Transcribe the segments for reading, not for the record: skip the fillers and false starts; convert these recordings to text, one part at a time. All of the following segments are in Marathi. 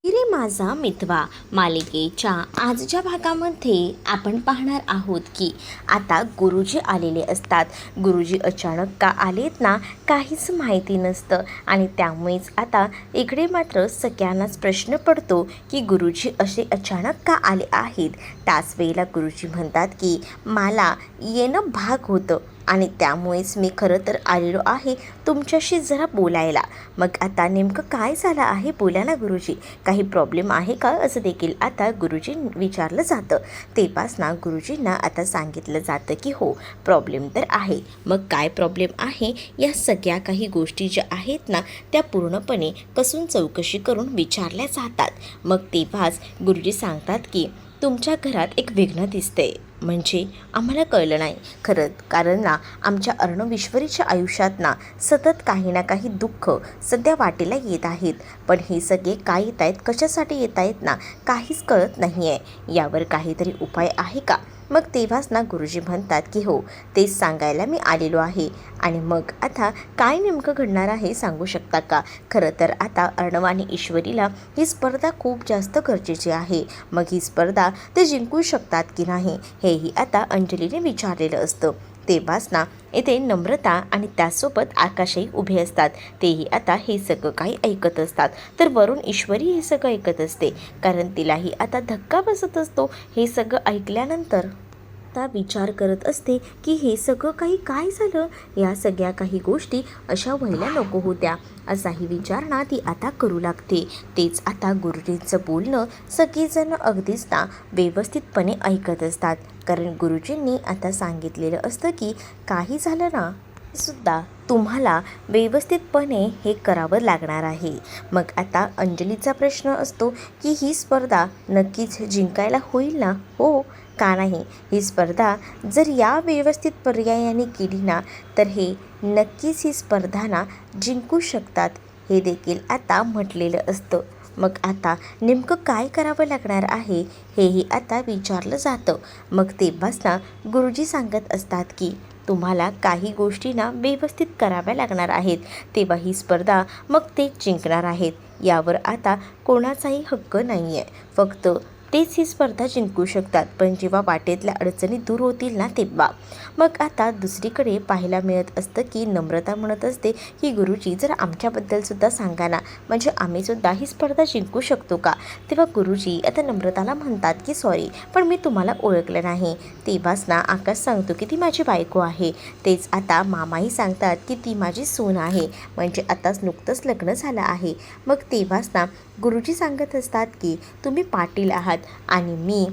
रे माझा मितवा मालिकेच्या आजच्या भागामध्ये आपण पाहणार आहोत की आता गुरुजी आलेले असतात. गुरुजी अचानक का आलेत ना काहीच माहिती नसतं आणि त्यामुळेच आता इकडे मात्र सगळ्यांनाच प्रश्न पडतो की गुरुजी असे अचानक का आले आहेत. त्याच वेळेला गुरुजी म्हणतात की मला येणं भाग होतं आणि त्यामुळेच मी खरं तर आलेलो आहे तुमच्याशी जरा बोलायला. मग आता नेमकं काय झालं आहे बोला ना गुरुजी, काही प्रॉब्लेम आहे का असं देखील आता गुरुजी विचारलं जातं. तेव्हाच ना गुरुजींना आता सांगितलं जातं की हो प्रॉब्लेम तर आहे. मग काय प्रॉब्लेम आहे या सगळ्या काही गोष्टी ज्या आहेत ना त्या पूर्णपणे कसून चौकशी करून विचारल्या जातात. मग तेव्हाच गुरुजी सांगतात की तुमच्या घरात एक विघ्न दिसते. म्हणजे आम्हाला कळलं नाही खरं, कारण ना आमच्या अर्णवेश्वरीच्या आयुष्यात ना सतत काही ना काही दुःख सध्या वाटेला येत आहेत. पण हे सगळे काय येत आहेत, कशासाठी येत आहेत ना काहीच कळत नाही आहे. यावर काहीतरी उपाय आहे का? मग तेव्हाच ना गुरुजी म्हणतात की हो तेच सांगायला मी आलेलो आहे. आणि मग आता काय नेमकं घडणार आहे सांगू शकता का? खरं तर आता अर्णव आणि ईश्वरीला ही स्पर्धा खूप जास्त गरजेची आहे. मग ही स्पर्धा ते जिंकू शकतात की नाही हेही आता अंजलीने विचारलेलं असतं. तेव्हाच ना येथे नम्रता आणि त्यासोबत आकाशही उभे असतात. तेही आता हे सगळं काही ऐकत असतात. तर वरून ईश्वरी हे सगळं ऐकत असते, कारण तिलाही आता धक्का बसत असतो हे सगळं ऐकल्यानंतर. आता विचार करत असते की हे सगळं काही काय झालं, या सगळ्या काही गोष्टी अशा व्हायला नको होत्या असाही विचार ना ती आता करू लागते. तेच आता गुरुजींचं बोलणं सगळेजण अगदीच ना व्यवस्थितपणे ऐकत असतात, कारण गुरुजींनी आता सांगितलेलं असतं की काही झालं ना सुद्धा तुम्हाला व्यवस्थितपणे हे करावं लागणार आहे. मग आता अंजलीचा प्रश्न असतो की ही स्पर्धा नक्कीच जिंकायला होईल ना? हो का नाही? ही स्पर्धा जर या व्यवस्थित पर्यायाने केली ना तर हे नक्कीच ही स्पर्धा ना जिंकू शकतात हे देखील आता म्हटलेलं असतं. मग आता नेमकं काय करावं लागणार आहे हेही आता विचारलं जातं. मग तेव्हाच ना गुरुजी सांगत असतात की तुम्हाला काही गोष्टी ना व्यवस्थित कराव्या लागणार आहेत, तेव्हा ही स्पर्धा मग तेच जिंकणार आहेत. यावर आता कोणाचाही हक्क नाही आहे. फक्त तेच ही स्पर्धा जिंकू शकतात, पण जेव्हा वाटेतल्या अडचणी दूर होतील ना तेव्हा. मग आता दुसरीकडे पाहायला मिळत असतं की नम्रता म्हणत असते की गुरुजी जर आमच्याबद्दलसुद्धा सांगा ना, म्हणजे आम्हीसुद्धा ही स्पर्धा जिंकू शकतो का? तेव्हा गुरुजी आता नम्रताला म्हणतात की सॉरी पण मी तुम्हाला ओळखलं नाही. तेव्हाच ना आकाश सांगतो की ती माझी बायको आहे. तेच आता मामाही सांगतात की ती माझी सून आहे, म्हणजे आताच नुकतंच लग्न झालं आहे. मग तेव्हाच ना गुरुजी सांगत असतात की तुम्ही पाटील आहात आणि मी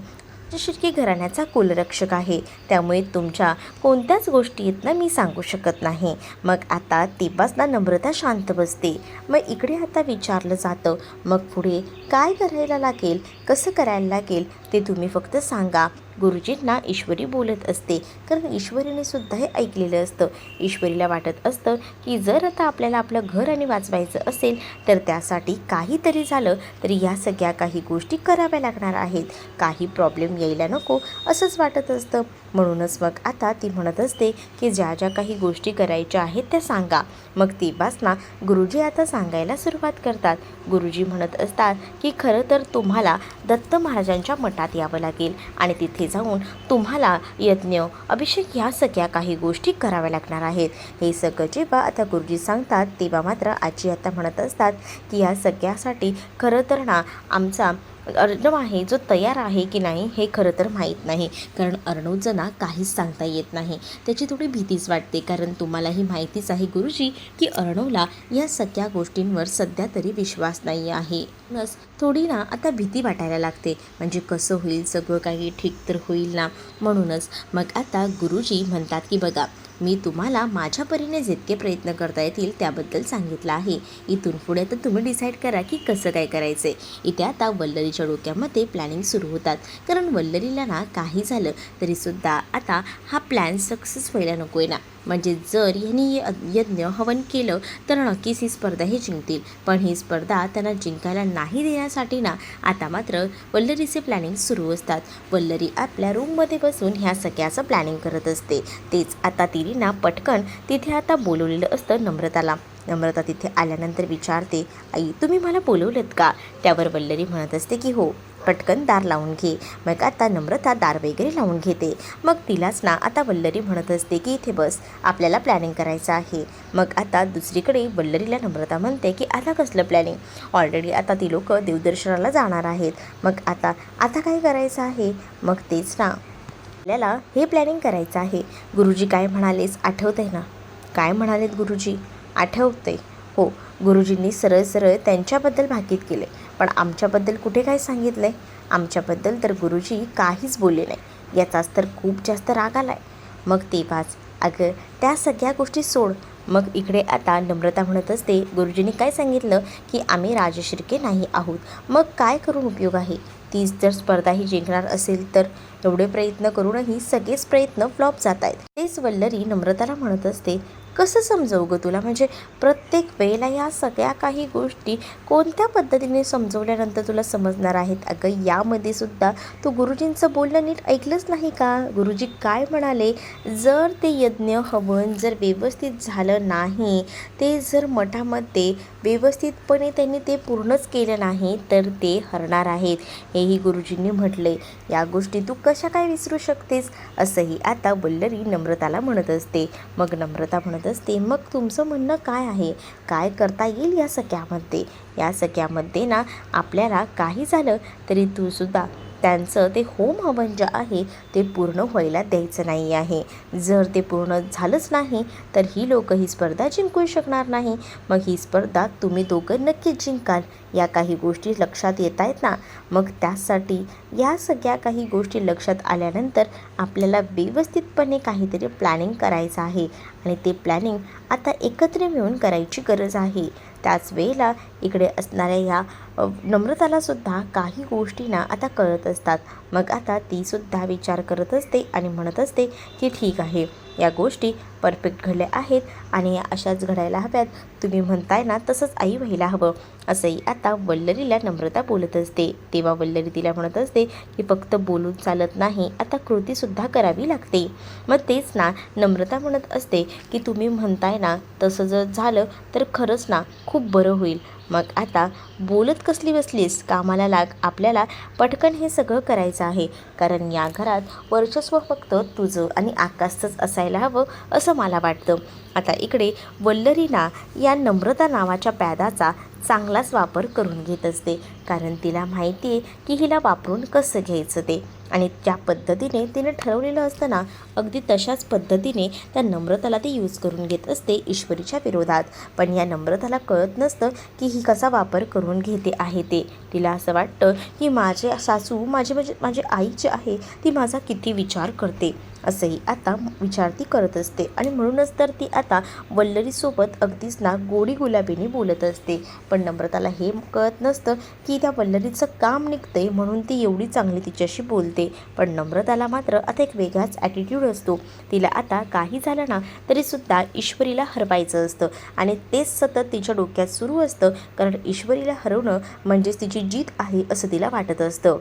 शिर्के घराण्याचा कुलरक्षक आहे, त्यामुळे तुमच्या कोणत्याच गोष्टी आहेत ना मी सांगू शकत नाही. मग आता तेव्हाच ना नम्रता शांत बसते. मग इकडे आता विचारलं जातं मग पुढे काय करायला लागेल, कसं करायला लागेल ते तुम्ही फक्त सांगा. गुरुजींना ईश्वरी बोलत असते, कारण ईश्वरीने सुद्धा हे ऐकलेलं असतं. ईश्वरीला वाटत असतं की जर आता आपल्याला आपलं घर आणि वाचवायचं असेल तर त्यासाठी काहीतरी झालं तरी या सगळ्या काही गोष्टी कराव्या लागणार आहेत. काही प्रॉब्लेम यायला नको असंच वाटत असतं. म्हणूनच मग आता ती म्हणत असते की ज्या ज्या काही गोष्टी करायच्या आहेत त्या सांगा. मग तेव्हाच ना गुरुजी आता सांगायला सुरुवात करतात. गुरुजी म्हणत असतात की खरं तर तुम्हाला दत्त महाराजांच्या मठात यावं लागेल आणि तिथे जाऊन तुम्हाला यज्ञ अभिषेक ह्या सगळ्या काही गोष्टी कराव्या लागणार आहेत. हे सगळं जेव्हा आता गुरुजी सांगतात तेव्हा मात्र आजी आता म्हणत असतात की या सगळ्यासाठी खरं तर ना आमचा अर्णव आहे जो तयार आहे की नाही हे खरं तर माहीत नाही, कारण अर्णवचं ना काहीच सांगता येत नाही. त्याची थोडी भीतीच वाटते, कारण तुम्हालाही माहितीच आहे गुरुजी की अर्णवला या सगळ्या गोष्टींवर सध्या तरी विश्वास नाही आहे. म्हणूनच थोडी ना आता भीती वाटायला लागते, म्हणजे कसं होईल सगळं काही ठीक तर होईल ना. म्हणूनच मग आता गुरुजी म्हणतात की बघा मी तुम्हाला माझ्या परीने जितके प्रयत्न करता येतील त्याबद्दल सांगितलं आहे. इथून पुढे तर तुम्ही डिसाईड करा की कसं काय करायचं आहे. इथे आता वल्लरीच्या डोक्यामध्ये प्लॅनिंग सुरू होतात, कारण वल्लरीला ना काही झालं तरीसुद्धा आता हा प्लॅन सक्सेस व्हायला नको आहे ना. म्हणजे जर यांनी यज्ञ हवन केलं तर नक्कीच ही स्पर्धा हे जिंकतील, पण ही स्पर्धा त्यांना जिंकायला नाही देण्यासाठी ना आता मात्र वल्लरीचे प्लॅनिंग सुरू असतात. वल्लरी आपल्या रूममध्ये बसून ह्या सगळ्याचं प्लॅनिंग करत असते. तेच आता तिने ना पटकन तिथे आता बोलवलेलं असतं नम्रताला. नम्रता तिथे आल्यानंतर विचारते, आई तुम्ही मला बोलवलेत का? त्यावर वल्लरी म्हणत असते की हो. पटकन दार लावून घे. मग आता नम्रता दार वगैरे लावून घेते. मग तिलाच ना आता वल्लरी म्हणत असते की इथे बस, आपल्याला प्लॅनिंग करायचं आहे. मग आता दुसरीकडे वल्लरीला नम्रता म्हणते की आता कसलं प्लॅनिंग? ऑलरेडी आता ती लोक देवदर्शनाला जाणार आहेत. मग आता आता काय करायचं आहे? मग तेच ना आपल्याला हे प्लॅनिंग करायचं आहे. गुरुजी काय म्हणालेच आठवतंय ना? काय म्हणालेत गुरुजी? आठवते हो. गुरुजींनी सरळ सरळ त्यांच्याबद्दल भाकीत केले, पण आमच्याबद्दल कुठे काय सांगितलं आहे? आमच्याबद्दल तर गुरुजी काहीच बोलले नाही. याचाच तर खूप जास्त राग आला आहे. मग तेव्हाच अगं त्या सगळ्या गोष्टी सोड. मग इकडे आता नम्रता म्हणत असते, गुरुजींनी काय सांगितलं की आम्ही राजशिर्के नाही आहोत. मग काय करून उपयोग आहे? तीच जर स्पर्धाही जिंकणार असेल तर एवढे प्रयत्न करूनही सगळेच प्रयत्न फ्लॉप जात आहेत. तेच वल्लरी नम्रताला म्हणत असते, कसं समजवू गं तुला? म्हणजे प्रत्येक वेळेला या सगळ्या काही गोष्टी कोणत्या पद्धतीने समजवल्यानंतर तुला समजणार आहेत? अगं यामध्ये सुद्धा तू गुरुजींचं बोलणं नीट ऐकलंच नाही का? गुरुजी काय म्हणाले? जर ते यज्ञ हवन जर व्यवस्थित झालं नाही, ते जर मठामध्ये व्यवस्थितपणे त्यांनी ते पूर्णच केलं नाही तर ते हरणार आहेत, हेही गुरुजींनी म्हटले. या गोष्टी तू कशा काय विसरू शकतेस? असंही आता वल्लरी नम्रताला म्हणत असते. मग नम्रता म्हणत असते, मग तुमचं म्हणणं काय आहे? काय करता येईल या सगळ्यामध्ये? या सगळ्यामध्ये ना आपल्याला काही झालं तरी तू सुद्धा त्यांचं ते होम हवन जे आहे ते पूर्ण व्हायला द्यायचं नाही आहे. जर ते पूर्ण झालंच नाही तर ही लोक ही स्पर्धा जिंकू शकणार नाही. मग ही स्पर्धा तुम्ही दोघं नक्कीच जिंकाल. या काही गोष्टी लक्षात येत आहेत ना? मग त्यासाठी या सगळ्या काही गोष्टी लक्षात आल्यानंतर आपल्याला व्यवस्थितपणे काहीतरी प्लॅनिंग करायचं आहे आणि ते प्लॅनिंग आता एकत्र मिळून करायची गरज आहे. त्याच वेळेला इकडे असणाऱ्या या नम्रतालासुद्धा काही गोष्टी ना आता कळत असतात. मग आता तीसुद्धा विचार करत असते आणि म्हणत असते की ठीक आहे, या गोष्टी परफेक्ट घडल्या आहेत आणि या अशाच घडायला हव्यात. तुम्ही म्हणताय ना तसंच आई व्हायला हवं. असंही आता वल्लरीला नम्रता बोलत असते. तेव्हा वल्लरी तिला म्हणत असते की फक्त बोलून चालत नाही, आता कृतीसुद्धा करावी लागते. मग तेच ना नम्रता म्हणत असते की तुम्ही म्हणताय ना तसं जर झालं तर खरंच ना खूप बरं होईल. मग आता बोलत कसली बसलीस? कामाला लाग. आपल्याला पटकन हे सगळं करायचं आहे, कारण या घरात वर्चस्व फक्त तुझं आणि आकाशचंच असायला हवं असं मला वाटतं. आता इकडे वल्लरीना या नम्रता नावाच्या पॅदाचा चांगलाच वापर करून घेत असते, कारण तिला माहिती आहे की हिला वापरून कसं घ्यायचं ते. आणि ज्या पद्धतीने तिने ठरवलेलं असतं ना, अगदी तशाच पद्धतीने त्या नम्रताला ती यूज करून घेत असते ईश्वरीच्या विरोधात. पण या नम्रताला कळत नसतं की ही कसा वापर करून घेते आहे ते. तिला असं वाटतं की माझे सासू माझी आई जी आहे ती माझा किती विचार करते, असंही आता विचार ती करत असते. आणि म्हणूनच तर ती आता वल्लरीसोबत अगदीच ना गोडी गुलाबीने बोलत असते. पण नम्रताला हे कळत नसतं की त्या वल्लरीचं काम निघते म्हणून ती एवढी चांगली तिच्याशी बोलते. पण नम्रताला मात्र आता एक वेगळाच ॲटिट्यूड असतो. तिला आता काही झालं ना तरीसुद्धा ईश्वरीला हरवायचं असतं आणि तेच सतत तिच्या डोक्यात सुरू असतं, कारण ईश्वरीला हरवणं म्हणजेच तिची जीत आहे असं तिला वाटत असतं.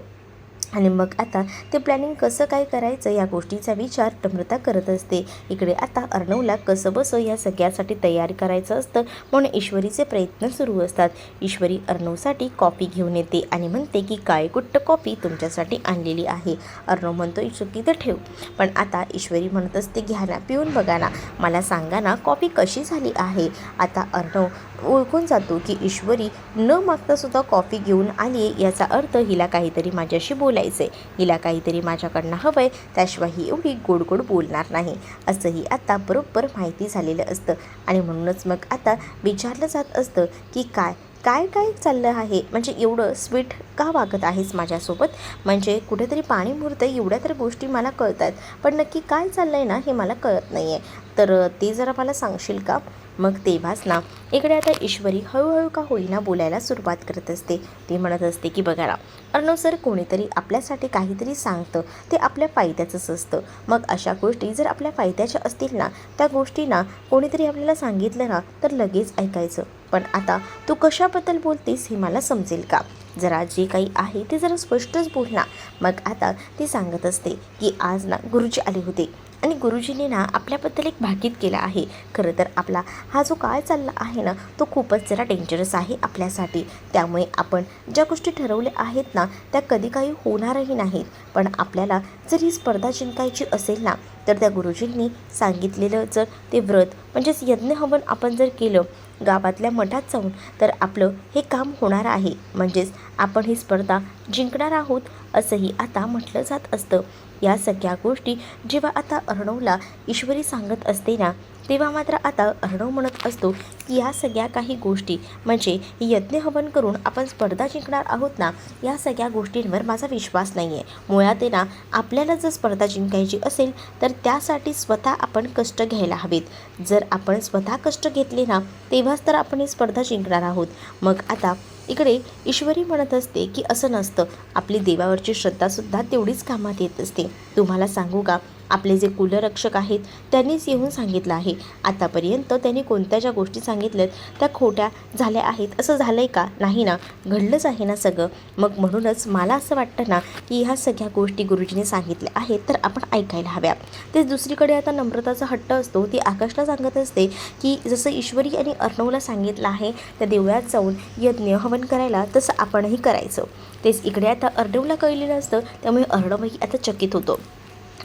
आणि मग आता ते प्लॅनिंग कसं काय करायचं या गोष्टीचा विचार नम्रता करत असते. इकडे आता अर्णवला कसं बसं या सगळ्यासाठी तयारी करायचं असतं, म्हणून ईश्वरीचे प्रयत्न सुरू असतात. ईश्वरी अर्णवसाठी कॉफी घेऊन येते आणि म्हणते की काळीकुट्ट कॉफी तुमच्यासाठी आणलेली आहे. अर्णव म्हणतो ईश्वरी तर ठेव. पण आता ईश्वरी म्हणत असते घ्या ना, पिऊन बघा ना, मला सांगा ना कॉफी कशी झाली आहे. आता अर्णव ओळखून जातो की ईश्वरी न मागतासुद्धा कॉफी घेऊन आली, याचा अर्थ हिला काहीतरी माझ्याशी बोलायचं आहे, हिला काहीतरी माझ्याकडनं हवं आहे, त्याशिवाय ही एवढी गोड गोड बोलणार नाही, असंही आता बरोबर माहिती झालेलं असतं. आणि म्हणूनच मग आता विचारलं जात असतं की काय काय काय चाललं आहे, म्हणजे एवढं स्वीट का वागत आहेस माझ्यासोबत? म्हणजे कुठेतरी पाणी मुरतं एवढ्या तर गोष्टी मला कळतात, पण नक्की काय चाललं आहे ना हे मला कळत नाही आहे, तर ते जरा मला सांगशील का? मग तेव्हाच ना इकडे आता ईश्वरी हळूहळू का होईना बोलायला सुरुवात करत असते. ती म्हणत असते की बघा ना अर्णव सर, कोणीतरी आपल्यासाठी काहीतरी सांगतं ते आपल्या फायद्याचंच असतं. मग अशा गोष्टी जर आपल्या फायद्याच्या असतील ना, त्या गोष्टी ना कोणीतरी आपल्याला सांगितलं ना तर लगेच ऐकायचं. पण आता तू कशाबद्दल बोलतेस हे मला समजेल का? जरा जे काही आहे ते जरा स्पष्टच बोल ना. मग आता ती सांगत असते की आज ना गुरुजी आले होते आणि गुरुजींनी ना आपल्याबद्दल एक भाकीत केला आहे. खरं तर आपला हा जो काळ चालला आहे ना तो खूपच जरा डेंजरस आहे आपल्यासाठी. त्यामुळे आपण ज्या गोष्टी ठरवल्या आहेत ना त्या कधी काही होणारही नाहीत. पण आपल्याला जर ही स्पर्धा जिंकायची असेल ना तर त्या गुरुजींनी सांगितलेलं जर ते व्रत म्हणजेच यज्ञ हवन आपण जर केलं गावातल्या मठात जाऊन तर आपलं हे काम होणार आहे. म्हणजेच आपण ही स्पर्धा जिंकणार आहोत असंही आता म्हटलं जात असतं. या सगळ्या गोष्टी जेव्हा आता अर्णवला ईश्वरी सांगत असते ना तेव्हा मात्र आता अर्णव म्हणत असतो की या सगळ्या काही गोष्टी म्हणजे यज्ञ हवन करून आपण स्पर्धा जिंकणार आहोत ना या सगळ्या गोष्टींवर माझा विश्वास नाही आहे. मुळात आहे ना आपल्याला जर स्पर्धा जिंकायची असेल तर त्यासाठी स्वतः आपण कष्ट घ्यायला हवेत. जर आपण स्वतः कष्ट घेतले ना तेव्हाच तर आपण ही स्पर्धा जिंकणार आहोत. मग आता इकडे ईश्वरी म्हणत असते की असं नसतं, आपली देवावरची श्रद्धासुद्धा तेवढीच कामात येत असते. तुम्हाला सांगू का आपले जे कुलरक्षक आहेत त्यांनीच येऊन सांगितलं आहे. आतापर्यंत त्यांनी कोणत्या ज्या गोष्टी सांगितल्यात त्या खोट्या झाल्या आहेत असं झालं आहे का? नाही ना, घडलंच आहे ना सगळं. मग म्हणूनच मला असं वाटतं ना की ह्या सगळ्या गोष्टी गुरुजींनी सांगितल्या आहेत तर आपण ऐकायला हव्या. ते दुसरीकडे आता नम्रताचा हट्ट असतो. ती आकाशला सांगत असते की जसं ईश्वरी आणि अर्णवला सांगितलं आहे त्या देवळात जाऊन यज्ञ हवन करायला तसं आपणही करायचं. तेच इकडे आता अर्णवला कळलेलं असतं. त्यामुळे अर्णवही आता चकित होतो.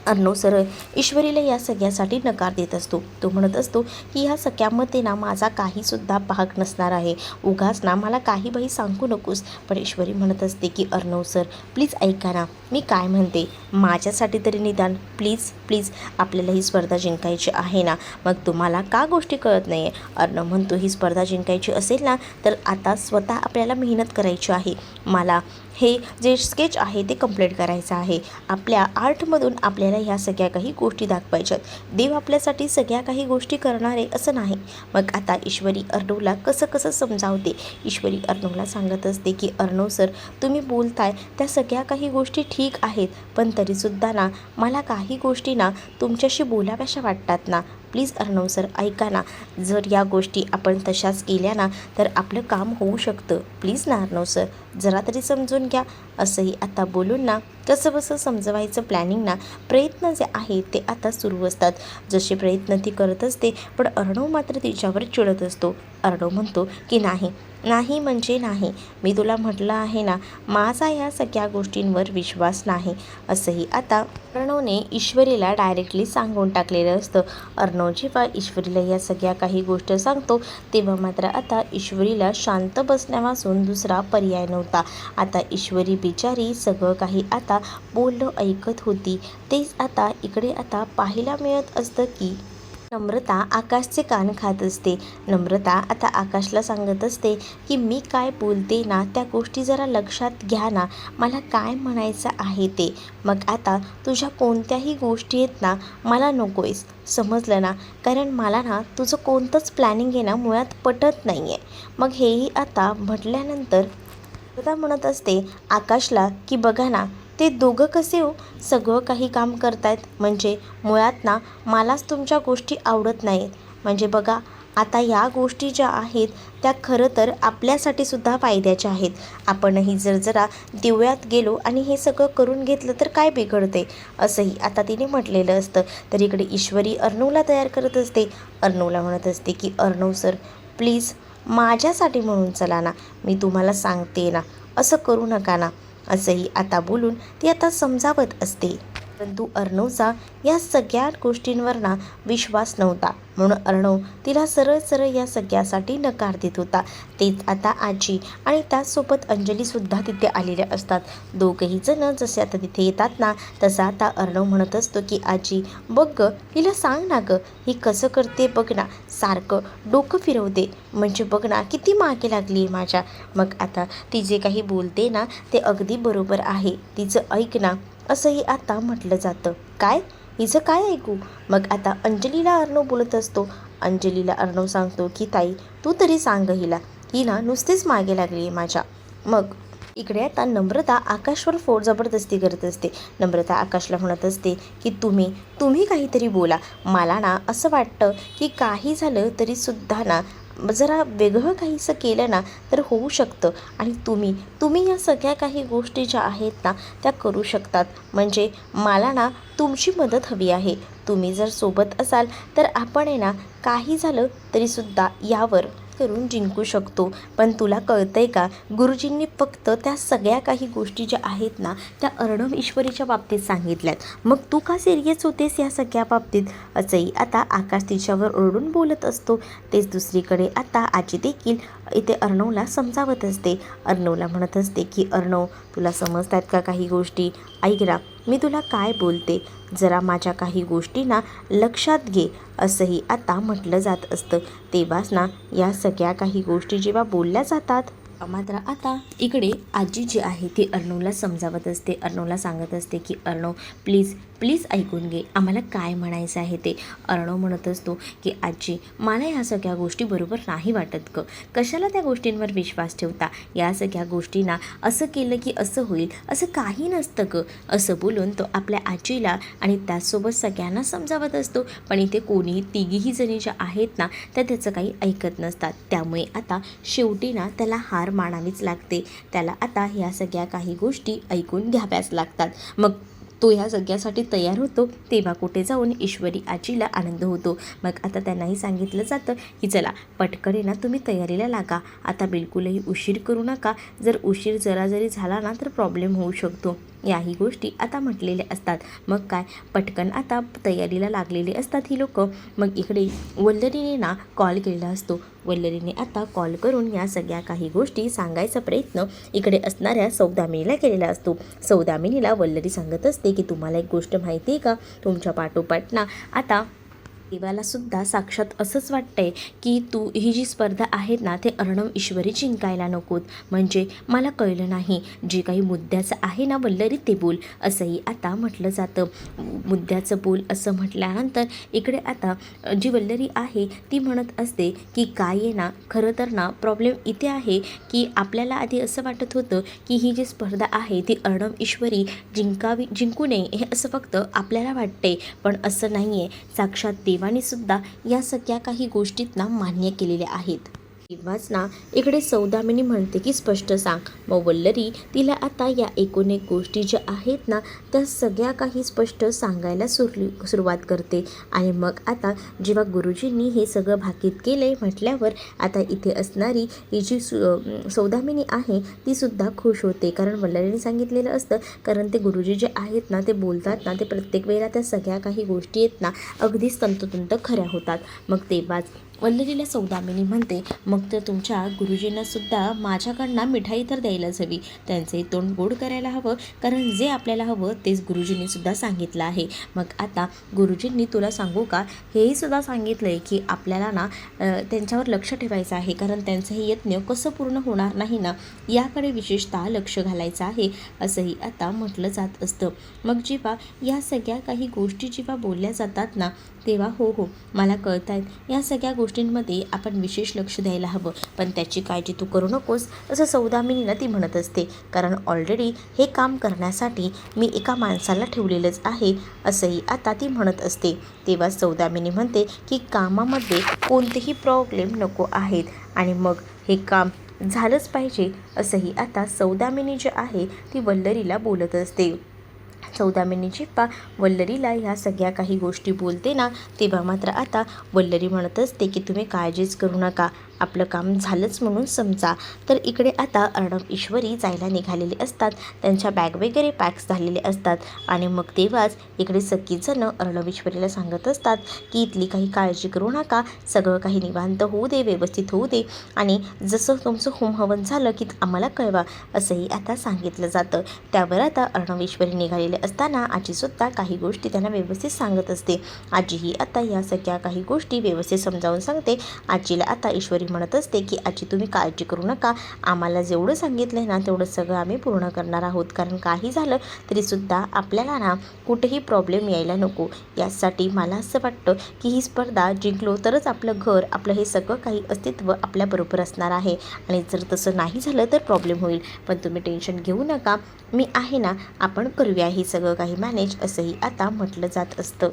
अर्णव सरळ ईश्वरीला या सगळ्यासाठी नकार देत असतो. तो म्हणत असतो की ह्या सगळ्यामध्ये ना माझा काहीसुद्धा भाग नसणार आहे. उगाच ना मला काही बाई सांगू नकोस. पण ईश्वरी म्हणत असते की अर्णव सर प्लीज ऐका ना, मी काय म्हणते माझ्यासाठी तरी निदान प्लीज प्लीज आपल्याला ही स्पर्धा जिंकायची आहे ना. मग तुम्हाला का गोष्टी कळत नाही आहे? अर्णव म्हणतो ही स्पर्धा जिंकायची असेल ना तर आता स्वतः आपल्याला मेहनत करायची आहे. मला हे जे स्केच आहे ते कंप्लीट करायचं आहे. आपल्या आर्टमधून आपल्याला ह्या सगळ्या काही गोष्टी दाखवायच्यात. देव आपल्यासाठी सगळ्या काही गोष्टी करणार आहे असं नाही. मग आता ईश्वरी अर्णवला कसं कसं समजावते. ईश्वरी अर्णवला सांगत असते की अर्णव सर तुम्ही बोलताय त्या सगळ्या काही गोष्टी ठीक आहेत पण तरीसुद्धा ना मला काही गोष्टी ना तुमच्याशी बोलाव्याशा वाटतात ना. प्लीज अर्णव सर ऐका ना, जर या गोष्टी आपण तशाच केल्या ना तर आपलं काम होऊ शकतं. प्लीज ना अर्णव सर जरा तरी समजून घ्या. असंही आता बोलून ना कसं बसं समजवायचं प्लॅनिंग ना प्रयत्न जे आहेत ते आता सुरू असतात. जसे प्रयत्न ती करत असते पण अर्णव मात्र तिच्यावर चिडत असतो. अर्णव म्हणतो की नाही नाही म्हणजे नाही, मी तुला म्हटलं आहे ना माझा या सगळ्या गोष्टींवर विश्वास नाही. असंही आता अर्णवने ईश्वरीला डायरेक्टली सांगून टाकलेलं असतं. अर्णव जेव्हा ईश्वरीला या सगळ्या काही गोष्टी सांगतो तेव्हा मात्र आता ईश्वरीला शांत बसण्यापासून दुसरा पर्याय नव्हता. आता ईश्वरी बिचारी सगळं काही आता बोलणं ऐकत होती. तेच आता इकडे आता पाहायला मिळत असतं की नम्रता आकाशचे कान खात असते. नम्रता आता आकाशला सांगत असते की मी काय बोलते ना त्या गोष्टी जरा लक्षात घ्या ना, मला काय म्हणायचं आहे ते. मग आता तुझ्या कोणत्याही गोष्टी आहेत ना मला नको आहेस, समजलं ना. कारण मला ना तुझं कोणतंच प्लॅनिंग आहे ना मुळात पटत नाही आहे. मग हेही आता म्हटल्यानंतर नम्रता म्हणत असते आकाशला की बघा ना ते दोघं कसे हो सगळं काही काम करतायत. म्हणजे मुळात ना मलाच तुमच्या गोष्टी आवडत नाहीत. म्हणजे बघा आता या गोष्टी ज्या आहेत त्या खरं तर आपल्यासाठी सुद्धा फायद्याच्या आहेत. आपणही जर जरा दिव्यात गेलो आणि हे सगळं करून घेतलं तर काय बिघडते असंही आता तिने म्हटलेलं असतं. तर इकडे ईश्वरी अर्णवला तयार करत असते. अर्णवला म्हणत असते की अर्णव सर प्लीज माझ्यासाठी म्हणून चला ना, मी तुम्हाला सांगते ना असं करू नका ना. असंही आता बोलून ती आता समजावत असते. परंतु अर्णवचा या सगळ्या गोष्टींवर ना विश्वास नव्हता. म्हणून अर्णव तिला सरळ सरळ या सगळ्यासाठी नकार देत होता. तेच आता आजी आणि त्याचसोबत अंजलीसुद्धा तिथे आलेल्या असतात. दोघंही जण जसे आता तिथे येतात ना तसं आता अर्णव म्हणत असतो की आजी बघ ग हिला सांग ना ग, ही कसं करते बघ ना, सारखं डोकं फिरवते. म्हणजे बघ ना किती मागे लागली आहे माझ्या. मग आता ती जे काही बोलते ना ते अगदी बरोबर आहे, तिचं ऐक ना असंही आता म्हटलं जातं. काय हिचं काय ऐकू? मग आता अंजलीला अर्णव बोलत असतो. अंजलीला अर्णव सांगतो की ताई तू तरी सांग हिला, ही ना नुसतीच मागे लागली आहे माझ्या. मग इकडे आता नम्रता आकाशवर जबरदस्ती करत असते. नम्रता आकाशला म्हणत असते की तुम्ही काहीतरी बोला. मला ना असं वाटतं की काही झालं तरीसुद्धा ना जरा वेगळं काहीसं केलं ना तर होऊ शकतं. आणि तुम्ही या सगळ्या काही गोष्टी ज्या आहेत ना त्या करू शकतात. म्हणजे मला ना तुमची मदत हवी आहे. तुम्ही जर सोबत असाल तर आपण आहे ना काही झालं तरीसुद्धा यावर करून जिंकू शकतो. पण तुला कळतंय का, गुरुजींनी फक्त त्या सगळ्या काही गोष्टी ज्या आहेत ना त्या अर्णव ईश्वरीच्या बाबतीत सांगितल्यात. मग तू का सिरियस होतेस या सगळ्या बाबतीत? असंही आता आकाश तिच्यावर ओरडून बोलत असतो. तेच दुसरीकडे आता आजी देखील इथे अर्णवला समजावत असते. अर्णवला म्हणत असते की अर्णव, तुला समजतात का काही गोष्टी? ऐक ना, मी तुला काय बोलते, जरा माझ्या काही गोष्टी ना लक्षात घे, असंही आता म्हटलं जात असतं. तेव्हाच ना या सगळ्या काही गोष्टी जेव्हा बोलल्या जातात, मात्र आता इकडे आजी जी आहे ती अर्णवला समजावत असते. अर्णवला सांगत असते की अर्णव, प्लीज प्लीज ऐकून घे, आम्हाला काय म्हणायचं आहे ते. अर्णव म्हणत असतो की आजी, मला ह्या सगळ्या गोष्टी बरोबर नाही वाटत ग. कशाला त्या गोष्टींवर विश्वास ठेवता? या सगळ्या गोष्टींना असं केलं की असं होईल, असं काही नसतं ग. असं बोलून तो आपल्या आजीला आणि त्याचसोबत सगळ्यांना समजावत असतो. पण इथे कोणीही तिघीही जणी ज्या आहेत ना त्या त्याचं काही ऐकत नसतात. त्यामुळे आता शेवटी ना त्याला हार मानावीच लागते. त्याला आता ह्या सगळ्या काही गोष्टी ऐकून घ्याव्याच लागतात. मग तो ह्या सगळ्यासाठी तयार होतो. तेव्हा कुठे जाऊन ईश्वरी आजीला आनंद होतो. मग आता त्यांनाही सांगितलं जातं की चला पटकन ना तुम्ही तयारीला लागा, आता बिलकुलही उशीर करू नका. जर उशीर जरा जरी झाला ना तर प्रॉब्लेम होऊ शकतो. याही गोष्टी आता म्हटलेल्या असतात. मग काय, पटकन आता तयारीला लागलेली असतात ही लोक. मग इकडे वल्लरीने ना कॉल केलेला असतो. वल्लरीने आता कॉल करून या सगळ्या काही गोष्टी सांगायचा प्रयत्न इकडे असणाऱ्या सौदामिनीला केलेला असतो. सौदामिनीला वल्लरी सांगत असते की तुम्हाला एक गोष्ट माहिती आहे का, तुमच्या पाठोपाठ ना आता देवाला सुद्धा साक्षात असंच वाटतंय की ही जी स्पर्धा आहेत ना ते अर्णव ईश्वरी जिंकायला नकोत. म्हणजे मला कळलं नाही, जे काही मुद्द्याचं आहे ना वल्लरी ते बोल, असंही आता म्हटलं जातं. मुद्द्याचं बोल असं म्हटल्यानंतर इकडे आता जी वल्लरी आहे ती म्हणत असते की काय आहे ना, खरं तर ना प्रॉब्लेम इथे आहे की आपल्याला आधी असं वाटत होतं की ही जी स्पर्धा आहे ती अर्णव ईश्वरी जिंकू नये हे असं फक्त आपल्याला वाटते. पण असं नाही आहे, साक्षात देवाने सुद्धा या सगळ्या काही गोष्टींना मान्य केलेल्या आहेत. तेव्हाच ना इकडे सौदामिनी म्हणते की स्पष्ट सांग. मग वल्लरी तिला आता या एकूण एक गोष्टी ज्या आहेत ना त्या सगळ्या काही स्पष्ट सांगायला सुरुवात करते. आणि मग आता जेव्हा गुरुजींनी हे सगळं भाकीत केले म्हटल्यावर आता इथे असणारी ही जी सौदामिनी आहे ती सुद्धा खुश होते. कारण वल्लरीने सांगितलेलं असतं, कारण ते गुरुजी जे आहेत ना ते बोलतात ना ते प्रत्येक वेळेला त्या सगळ्या काही गोष्टी आहेत ना अगदीच तंतोतंत खऱ्या होतात. मग तेव्हाच वल्लरीला सौदामिनी म्हणते, मग तर तुमच्या गुरुजींनासुद्धा माझ्याकडनं मिठाई तर द्यायलाच हवी, त्यांचे तोंड गोड करायला हवं, कारण जे आपल्याला हवं तेच गुरुजींनी सुद्धा सांगितलं आहे. मग आता गुरुजींनी तुला सांगू का, हेही सुद्धा सांगितलं आहे की आपल्याला ना त्यांच्यावर लक्ष ठेवायचं आहे, कारण त्यांचं हे यज्ञ कसं पूर्ण होणार नाही ना याकडे विशेषतः लक्ष घालायचं आहे, असंही आता म्हटलं जात असतं. मग जेव्हा या सगळ्या काही गोष्टी जेव्हा बोलल्या जातात ना तेव्हा हो मला कळत आहेत, या सगळ्या गोष्टींमध्ये आपण विशेष लक्ष द्यायला हवं, पण त्याची काळजी तू करू नकोस असं सौदामिनीला ती म्हणत असते. कारण ऑलरेडी हे काम करण्यासाठी मी एका माणसाला ठेवलेलंच आहे, असंही आता ती म्हणत असते. तेव्हा सौदामिनी म्हणते की कामामध्ये कोणतेही प्रॉब्लेम नको आहेत आणि मग हे काम झालंच पाहिजे, असंही आता सौदामिनी जी आहे ती वल्लरीला बोलत असते. सौदामिनी जेव्हा वल्लरीला ह्या सगळ्या काही गोष्टी बोलते ना तेव्हा मात्र आता वल्लरी म्हणत असते की तुम्ही काळजीच करू नका, आपलं काम झालंच म्हणून समजा. तर इकडे आता अर्णव ईश्वरी जायला निघालेले असतात. त्यांच्या बॅग वगैरे पॅक्स झालेले असतात. आणि मग तेव्हाच इकडे सगळीजणं अर्णव ईश्वरीला सांगत असतात की इथली काही काळजी करू नका, सगळं काही निवांत होऊ दे, व्यवस्थित होऊ दे, आणि जसं तुमचं होम हवन झालं की आम्हाला कळवा, असंही आता सांगितलं जातं. त्यावर आता अर्णव ईश्वरी निघालेले असताना आजीसुद्धा काही गोष्टी त्यांना व्यवस्थित सांगत असते. आजीही आता या सगळ्या काही गोष्टी व्यवस्थित समजावून सांगते. आजीला आता ईश्वरी म्हणत असते की आजी तुम्ही काळजी करू नका, आम्हाला जेवढं सांगितलं आहे ना तेवढं सगळं आम्ही पूर्ण करणार आहोत, कारण काही झालं तरीसुद्धा आपल्याला ना कुठेही प्रॉब्लेम यायला नको, यासाठी मला असं वाटतं की ही स्पर्धा जिंकलो तरच आपलं घर, आपलं हे सगळं काही अस्तित्व आपल्याबरोबर असणार आहे, आणि जर तसं नाही झालं तर प्रॉब्लेम होईल. पण तुम्ही टेन्शन घेऊ नका, मी आहे ना, आपण करूया हे सगळं काही मॅनेज, असंही आता म्हटलं जात असतं.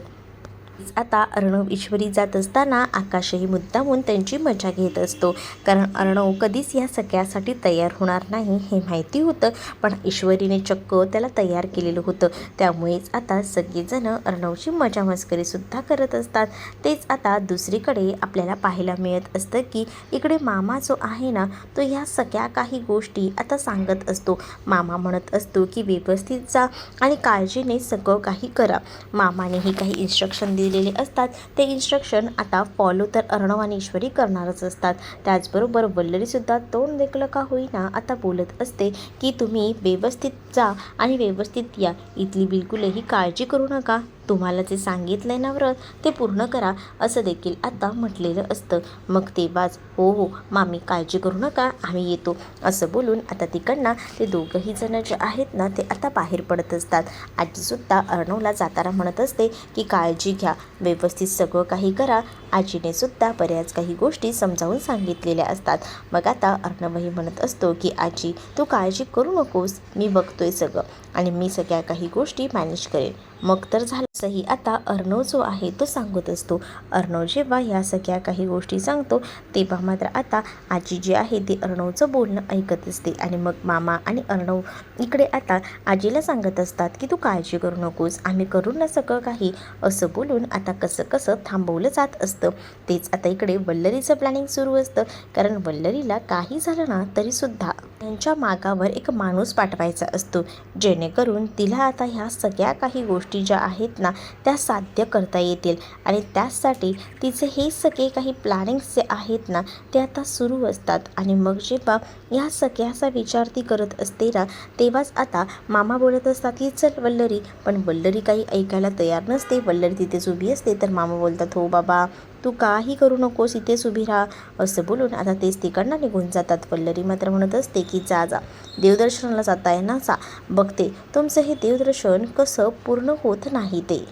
आता अर्णव ईश्वरी जात असताना आकाशही मुद्दामून त्यांची मजा घेत असतो, कारण अर्णव कधीच या सगळ्यासाठी तयार होणार नाही हे माहिती होतं, पण ईश्वरीने चक्क त्याला तयार केलेलं होतं. त्यामुळेच आता सगळेजण अर्णवची मजा मस्करीसुद्धा करत असतात. तेच आता दुसरीकडे आपल्याला पाहायला मिळत असतं की इकडे मामा जो आहे ना, तो ह्या सगळ्या काही गोष्टी आता सांगत असतो. मामा म्हणत असतो की व्यवस्थित जा आणि काळजीने सगळं काही करा. मामानेही काही इन्स्ट्रक्शन दिलेले असतात, ते इन्स्ट्रक्शन आता फॉलो तर अर्णव आणि ईश्वरी करणारच असतात. त्याचबरोबर वल्लरीसुद्धा तोंड देखलं का होईना आता बोलत असते की तुम्ही व्यवस्थित जा आणि व्यवस्थित या, इथली बिलकुलही काळजी करू नका, तुम्हाला जे सांगितलं आहे ना व्रत ते पूर्ण करा, असं देखील आता म्हटलेलं असतं. मग तेव्हाच हो हो मामी काळजी करू नका, आम्ही येतो, असं बोलून आता तिकडनं ते दोघंही जण जे आहेत ना ते आता बाहेर पडत असतात. आजीसुद्धा अर्णवला जाताना म्हणत असते की काळजी घ्या, व्यवस्थित सगळं काही करा. आजीने सुद्धा बऱ्याच काही गोष्टी समजावून सांगितलेल्या असतात. मग आता अर्णवही म्हणत असतो की आजी तू काळजी करू नकोस, मी बघतोय सगळं आणि मी सगळ्या काही गोष्टी मॅनेज करेन. मग तर झालं. असंही आता अर्णव जो आहे तो सांगत असतो. अर्णव जेव्हा ह्या सगळ्या काही गोष्टी सांगतो तेव्हा मात्र आता आजी जी आहे ती अर्णवचं बोलणं ऐकत असते आणि मग मामा आणि अर्णव इकडे आता आजीला सांगत असतात की तू काळजी करू नकोस, आम्ही करू ना सगळं काही, असं बोलून आता कसं कसं थांबवलं जात असतं. तेच आता इकडे वल्लरीचं प्लॅनिंग सुरू असतं, कारण वल्लरीला काही झालं ना तरीसुद्धा त्यांच्या मागावर एक माणूस पाठवायचा असतो, जेणेकरून तिला आता ह्या सगळ्या काही गोष्टी ज्या आहेत ना त्या साध्य करता येतील. आणि त्याचसाठी तिचे हे सगळे काही प्लॅनिंग्स जे आहेत ना ते आता सुरू असतात. आणि मग जेव्हा ह्या सगळ्याचा विचार ती करत असते ना तेव्हाच आता मामा बोलत असतात की चल वल्लरी, पण वल्लरी काही ऐकायला तयार नसते. वल्लरी तिथेच उभी असते तर मामा बोलतात हो बाबा तू काही करू नकोस, इथेच उभी राहा, असं बोलून आता तेच तिकडनं निघून जातात. वल्लरी मात्र म्हणत असते की जा जा, देवदर्शनाला जाताय ना, जा, बघते तुमचं हे देवदर्शन कसं पूर्ण होत नाही ते.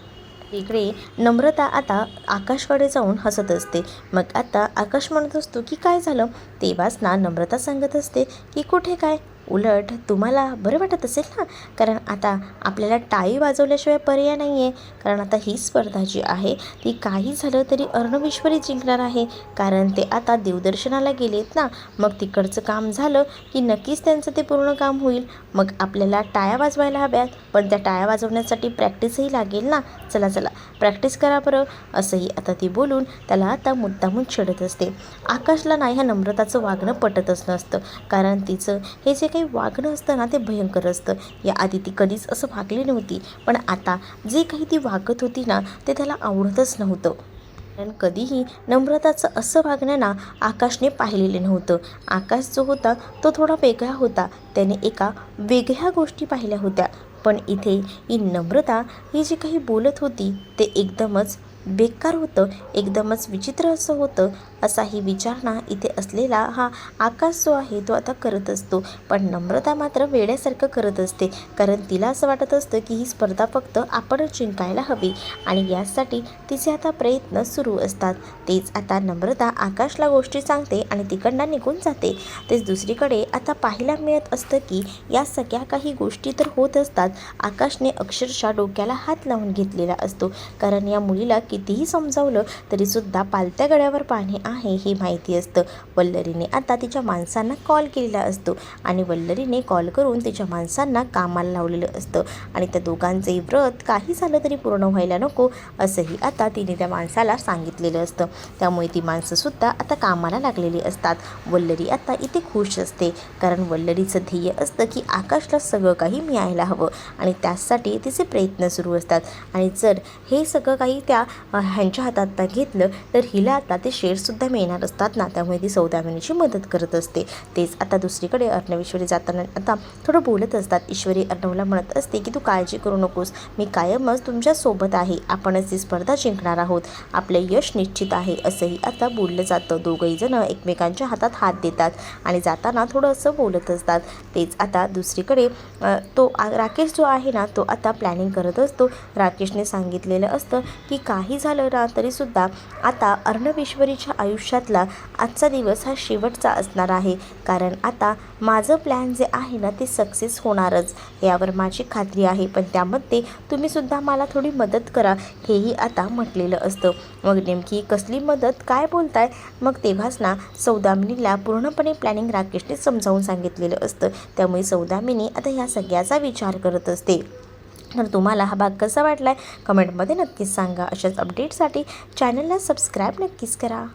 इकडे नम्रता आता आकाशकडे जाऊन हसत असते. मग आता आकाश म्हणत असतो की काय झालं, तेव्हाच ना नम्रता सांगत असते की कुठे काय, उलट तुम्हाला बरं वाटत असेल ना, कारण आता आपल्याला टाळी वाजवल्याशिवाय पर्याय नाही आहे. कारण आता ही स्पर्धा जी आहे ती काही झालं तरी अर्णव ईश्वरी जिंकणार आहे, कारण ते आता देवदर्शनाला गेलेत ना. मग तिकडचं काम झालं की नक्कीच त्यांचं ते पूर्ण काम होईल. मग आपल्याला टाळ्या वाजवायला हव्यात, पण त्या टाळ्या वाजवण्यासाठी प्रॅक्टिसही लागेल ना, चला चला प्रॅक्टिस करा बरं, असंही आता ती बोलून त्याला आता मुद्दामून चिडत असते. आकाशला नाही ह्या नम्रताचं वागणं पटतच नसतं, कारण तिचं हे जे काही वागणं असतं ना ते भयंकर असतं. याआधी ती कधीच असं वागली नव्हती, पण आता जे काही ती वागत होती ना ते त्याला आवडतच नव्हतं. कारण कधीही नम्रताचं असं वागणं ना आकाशने पाहिलेलं नव्हतं. आकाश जो होता तो थोडा वेगळा होता, त्याने एका वेगळ्या गोष्टी पाहिल्या होत्या. पण इथे ही नम्रता ही जी काही बोलत होती ते एकदमच बेकार होतं, एकदमच विचित्र असं होतं. असाही विचार ना इथे असलेला हा आकाश जो आहे तो आता करत असतो. पण नम्रता मात्र वेड्यासारखं करत असते, कारण तिला असं वाटत असतं की ही स्पर्धा फक्त आपणच जिंकायला हवी आणि यासाठी तिचे आता प्रयत्न सुरू असतात. तेच आता नम्रता आकाशला गोष्टी सांगते आणि तिकडनं निघून जाते. तेच दुसरीकडे आता पाहायला मिळत असतं की या सगळ्या काही गोष्टी तर होत असतात. आकाशने अक्षरशः डोक्याला हात लावून घेतलेला असतो, कारण या मुलीला कितीही समजावलं तरीसुद्धा पालत्या गळ्यावर पाणी आहे हे माहिती असतं. वल्लरीने आता तिच्या माणसांना कॉल केलेला असतो आणि वल्लरीने कॉल करून तिच्या माणसांना कामाला लावलेलं असतं आणि त्या दोघांचे व्रत काही झालं तरी पूर्ण व्हायला नको असंही आता तिने त्या माणसाला सांगितलेलं असतं. त्यामुळे ती माणसंसुद्धा आता कामाला लागलेली असतात. वल्लरी आता इथे खुश असते, कारण वल्लरीचं ध्येय असतं की आकाशला सगळं काही मिळायला हवं आणि त्यासाठी तिचे प्रयत्न सुरू असतात. आणि जर हे सगळं काही त्या ह्यांच्या हातात घेतलं तर हिला आता ते शेअरसुद्धा मिळणार असतात ना, त्यामुळे ती सौदामिनीची मदत करत असते. तेच आता दुसरीकडे अर्णव ईश्वरी जाताना आता थोडं बोलत असतात. ईश्वरी अर्णवला म्हणत असते की तू काळजी करू नकोस, मी कायमच तुमच्यासोबत आहे, आपणच ती स्पर्धा जिंकणार आहोत, आपले यश निश्चित आहे, असंही आता बोललं जातं. दोघंही जण एकमेकांच्या हातात हात देतात आणि जाताना थोडं असं बोलत असतात. तेच आता दुसरीकडे राकेश जो आहे ना तो आता प्लॅनिंग करत असतो. राकेशने सांगितलेलं असतं की काही काही झालं ना तरीसुद्धा आता अर्णवेश्वरीच्या आयुष्यातला आजचा दिवस हा शेवटचा असणार आहे. कारण आता माझं प्लॅन जे आहे ना ते सक्सेस होणारच यावर माझी खात्री आहे. पण त्यामध्ये तुम्हीसुद्धा मला थोडी मदत करा हेही आता म्हटलेलं असतं. मग नेमकी कसली मदत काय बोलताय? मग तेव्हाच ना सौदामिनीला पूर्णपणे प्लॅनिंग राकेशने समजावून सांगितलेलं असतं. त्यामुळे सौदामिनी आता ह्या सगळ्याचा विचार करत असते. तर तुम्हाला हा भाग कसा वाटला आहे कमेंटमध्ये नक्कीच सांगा. अशाच अपडेटसाठी चॅनलला सबस्क्राईब नक्कीच करा.